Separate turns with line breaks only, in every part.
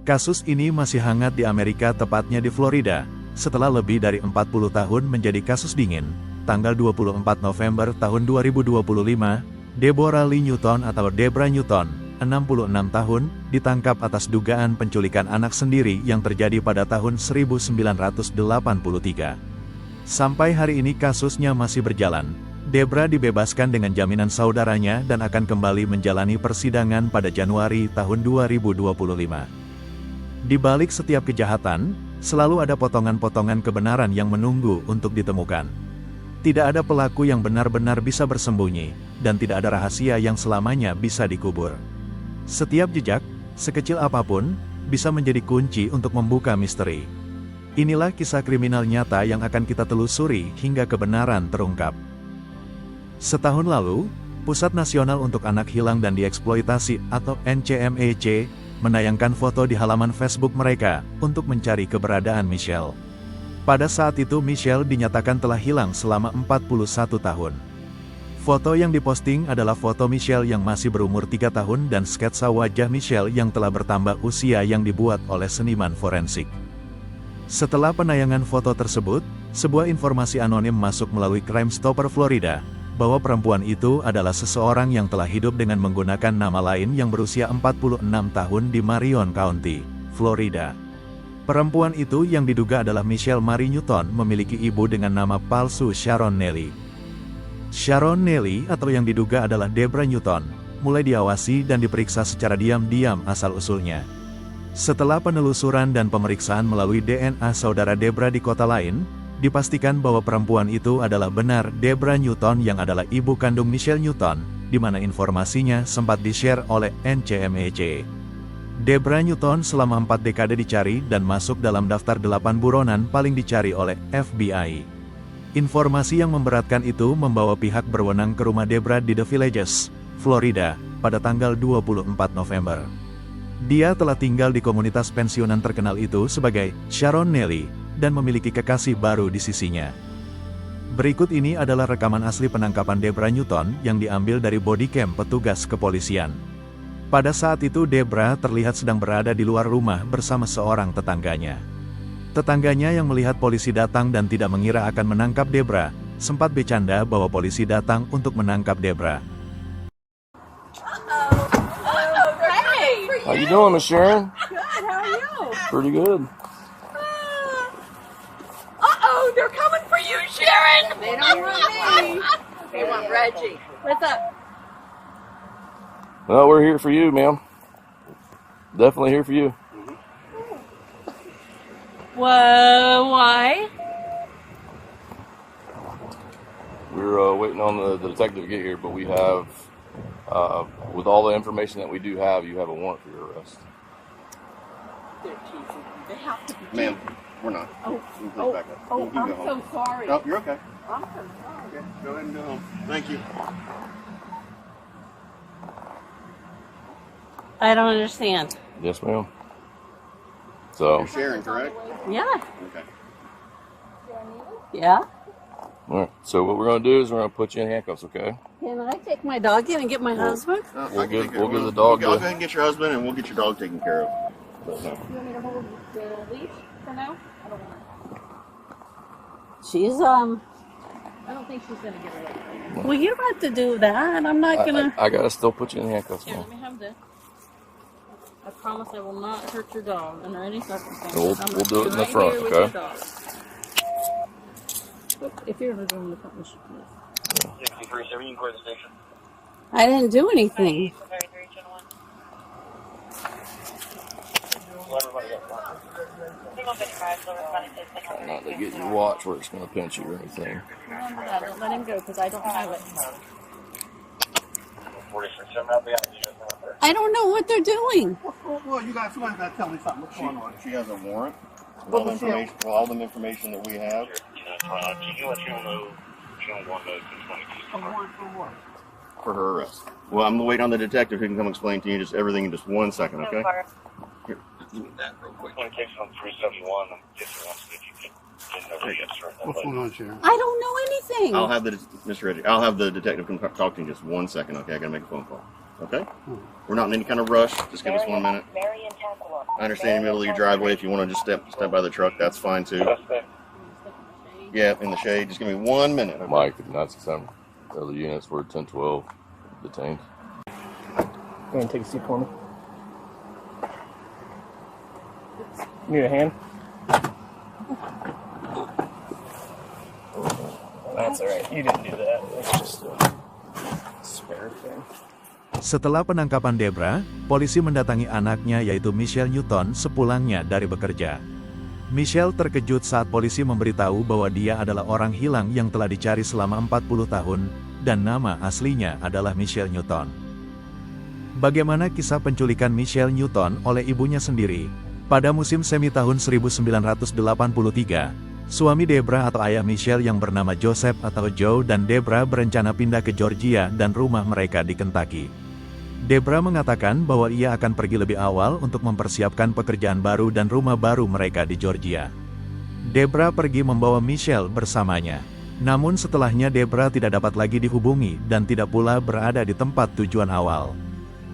Kasus ini masih hangat di Amerika, tepatnya di Florida, setelah lebih dari 40 tahun menjadi kasus dingin. Tanggal 24 November tahun 2025, Deborah Lee Newton atau Debra Newton, 66 tahun, ditangkap atas dugaan penculikan anak sendiri yang terjadi pada tahun 1983. Sampai hari ini kasusnya masih berjalan. Debra dibebaskan dengan jaminan saudaranya dan akan kembali menjalani persidangan pada Januari tahun 2025. Di balik setiap kejahatan, selalu ada potongan-potongan kebenaran yang menunggu untuk ditemukan. Tidak ada pelaku yang benar-benar bisa bersembunyi, dan tidak ada rahasia yang selamanya bisa dikubur. Setiap jejak, sekecil apapun, bisa menjadi kunci untuk membuka misteri. Inilah kisah kriminal nyata yang akan kita telusuri hingga kebenaran terungkap. Setahun lalu, Pusat Nasional untuk Anak Hilang dan Dieksploitasi atau NCMEC, menayangkan foto di halaman Facebook mereka untuk mencari keberadaan Michelle. Pada saat itu Michelle dinyatakan telah hilang selama 41 tahun. Foto yang diposting adalah foto Michelle yang masih berumur 3 tahun dan sketsa wajah Michelle yang telah bertambah usia yang dibuat oleh seniman forensik. Setelah penayangan foto tersebut, sebuah informasi anonim masuk melalui Crime Stopper Florida, bahwa perempuan itu adalah seseorang yang telah hidup dengan menggunakan nama lain yang berusia 46 tahun di Marion County, Florida. Perempuan itu yang diduga adalah Michelle Marie Newton memiliki ibu dengan nama palsu Sharon Neely. Sharon Neely atau yang diduga adalah Debra Newton, mulai diawasi dan diperiksa secara diam-diam asal-usulnya. Setelah penelusuran dan pemeriksaan melalui DNA saudara Debra di kota lain, dipastikan bahwa perempuan itu adalah benar Debra Newton yang adalah ibu kandung Michelle Newton, di mana informasinya sempat di-share oleh NCMEC. Debra Newton selama 4 dekade dicari dan masuk dalam daftar 8 buronan paling dicari oleh FBI. Informasi yang memberatkan itu membawa pihak berwenang ke rumah Debra di The Villages, Florida, pada tanggal 24 November. Dia telah tinggal di komunitas pensiunan terkenal itu sebagai Sharon Neely, dan memiliki kekasih baru di sisinya. Berikut ini adalah rekaman asli penangkapan Debra Newton yang diambil dari bodycam petugas kepolisian. Pada saat itu Debra terlihat sedang berada di luar rumah bersama seorang tetangganya. Tetangganya yang melihat polisi datang dan tidak mengira akan menangkap Debra, sempat bercanda bahwa polisi datang untuk menangkap Debra.
How you doing, Miss Sharon?
Good, how are you?
Pretty good.
Uh-oh, they're coming for you, Sharon! They don't want me. They want Reggie. What's up?
Well, we're here for you, ma'am. Definitely here for you.
Whoa, why?
We're waiting on the detective to get here, but we have, with all the information that we do have, you have a warrant for your arrest.
They're teasing me. They have to be.
Ma'am, we're not.
Oh,
You can please back up.
oh,
You can
I'm
go
so
home.
sorry.
No, you're okay.
I'm so sorry.
Okay, go ahead and go home. Thank you.
I don't understand.
Yes, ma'am. So,
You're Sharon, correct?
Yeah.
Okay.
Yeah.
all right. So what we're gonna do is we're gonna put you in handcuffs, okay?
Can I take my dog in and get my husband?
We'll give the dog
Go
the-
ahead and get your husband, and we'll get your dog taken care of. No.
You want me to hold the leash for now? I don't want to. She's I don't think she's gonna get away. Well, you don't have to do that. I'm not gonna.
I gotta still put you in handcuffs,
Here,
ma'am.
let me have this. I promise I will not hurt your dog under any circumstances.
We'll-
I'm
we'll do it in the
right
front,
here with
okay?
your dog. If you're gonna go in the front, you should please.
63-7, you can go to the station.
I didn't do anything.
Let everybody get one.
Try not to get your watch where it's gonna pinch you or anything.
Don't let him go because I don't have it.
46-7, I'll be out.
I don't know what they're doing.
Well, you guys, somebody's got to tell me something. What's going on? She has a warrant. All the information, all the information that we have.
You let you know, you don't want those
For her arrest. Well, I'm waiting on the detective who can come explain to you just everything in just 1 second, okay? Here, do that real quick.
In case on 371, I'm just wants that you can know the answer.
What's going on, Sharon?
I don't know anything.
I'll have Mr. Reggie. I'll have the detective come talk to you in just 1 second, okay? I gotta make a phone call. Okay? We're not in any kind of rush. Just give us 1 minute.
Marion Tackle.
I understand in the middle of your driveway. If you want to just step by the truck, that's fine too.
Suspect.
Yeah, in the shade. Just give me 1 minute. Okay?
Mike, 967. Other units were 1012 detained.
Go ahead and take a seat for me. Need a hand? That's all right. You didn't do that. It's just a spare thing.
Setelah penangkapan Debra, polisi mendatangi anaknya yaitu Michelle Newton sepulangnya dari bekerja. Michelle terkejut saat polisi memberitahu bahwa dia adalah orang hilang yang telah dicari selama 40 tahun, dan nama aslinya adalah Michelle Newton. Bagaimana kisah penculikan Michelle Newton oleh ibunya sendiri? Pada musim semi tahun 1983, suami Debra atau ayah Michelle yang bernama Joseph atau Joe dan Debra berencana pindah ke Georgia dan rumah mereka di Kentucky. Debra mengatakan bahwa ia akan pergi lebih awal untuk mempersiapkan pekerjaan baru dan rumah baru mereka di Georgia. Debra pergi membawa Michelle bersamanya. Namun setelahnya Debra tidak dapat lagi dihubungi dan tidak pula berada di tempat tujuan awal.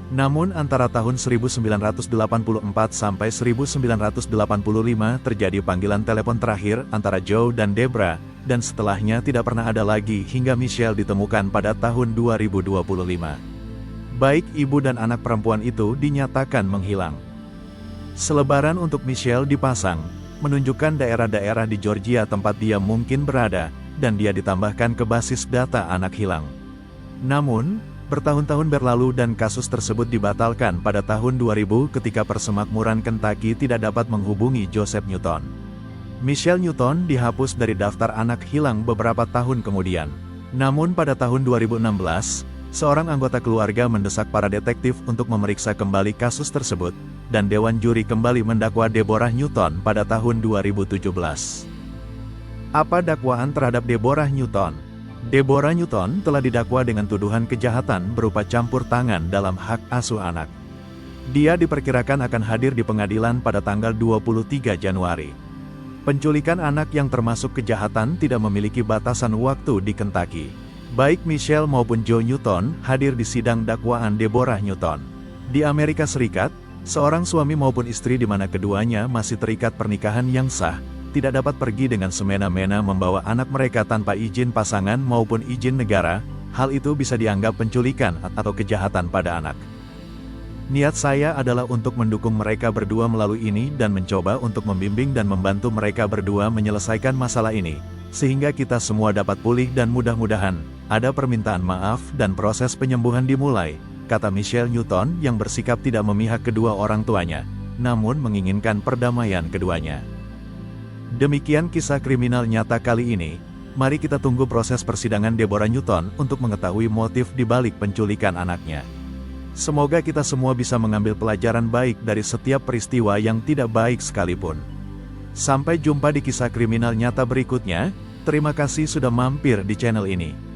Namun antara tahun 1984 sampai 1985 terjadi panggilan telepon terakhir antara Joe dan Debra, dan setelahnya tidak pernah ada lagi hingga Michelle ditemukan pada tahun 2025. Baik ibu dan anak perempuan itu dinyatakan menghilang. Selebaran untuk Michelle dipasang, menunjukkan daerah-daerah di Georgia tempat dia mungkin berada, dan dia ditambahkan ke basis data anak hilang. Namun, bertahun-tahun berlalu dan kasus tersebut dibatalkan pada tahun 2000 ketika Persemakmuran Kentucky tidak dapat menghubungi Joseph Newton. Michelle Newton dihapus dari daftar anak hilang beberapa tahun kemudian. Namun pada tahun 2016, seorang anggota keluarga mendesak para detektif untuk memeriksa kembali kasus tersebut, dan Dewan Juri kembali mendakwa Deborah Newton pada tahun 2017. Apa dakwaan terhadap Deborah Newton? Deborah Newton telah didakwa dengan tuduhan kejahatan berupa campur tangan dalam hak asuh anak. Dia diperkirakan akan hadir di pengadilan pada tanggal 23 Januari. Penculikan anak yang termasuk kejahatan tidak memiliki batasan waktu di Kentucky. Baik Michelle maupun Joe Newton hadir di sidang dakwaan Deborah Newton. Di Amerika Serikat, seorang suami maupun istri di mana keduanya masih terikat pernikahan yang sah, tidak dapat pergi dengan semena-mena membawa anak mereka tanpa izin pasangan maupun izin negara. Hal itu bisa dianggap penculikan atau kejahatan pada anak. Niat saya adalah untuk mendukung mereka berdua melalui ini dan mencoba untuk membimbing dan membantu mereka berdua menyelesaikan masalah ini, sehingga kita semua dapat pulih dan mudah-mudahan ada permintaan maaf dan proses penyembuhan dimulai, kata Michelle Newton yang bersikap tidak memihak kedua orang tuanya, namun menginginkan perdamaian keduanya. Demikian kisah kriminal nyata kali ini. Mari kita tunggu proses persidangan Deborah Newton untuk mengetahui motif di balik penculikan anaknya. Semoga kita semua bisa mengambil pelajaran baik dari setiap peristiwa yang tidak baik sekalipun. Sampai jumpa di kisah kriminal nyata berikutnya. Terima kasih sudah mampir di channel ini.